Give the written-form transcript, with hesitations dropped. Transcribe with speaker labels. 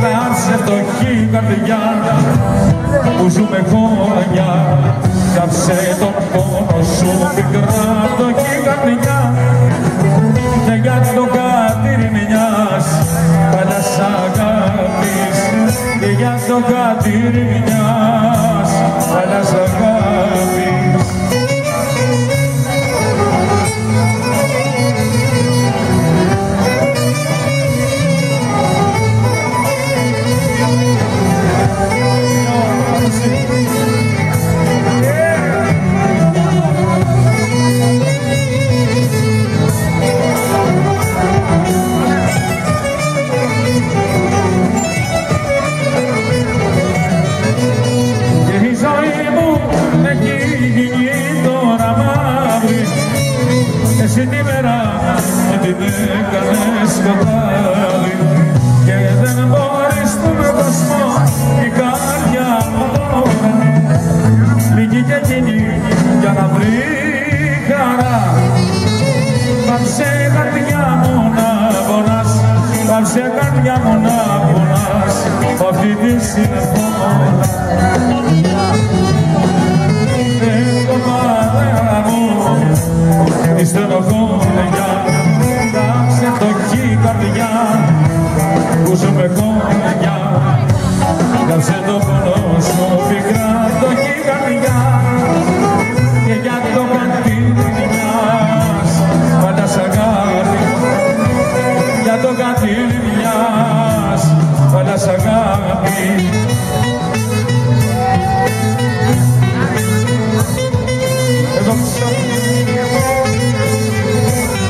Speaker 1: Κάψε φτωχή καρδιά που ζούμε χρόνια. Κάψε τον πόνο σου πικρά φτωχή καρδιά και για το κατήρι μιας παλιάς αγάπης και για το κατήρι μιας παλιάς αγάπης. Εσύ τη μέρα μου την έκανες σκοτάδι και δεν μπορείς στον κόσμο η καρδιά μου τώρα λίγη και εκείνη για να βρει χαρά. Πάψε καρδιά μου να πονάς, πάψε καρδιά μου να πονάς αυτή τη συνθόνα. Δεν το παρέα μου τη στενοχώρια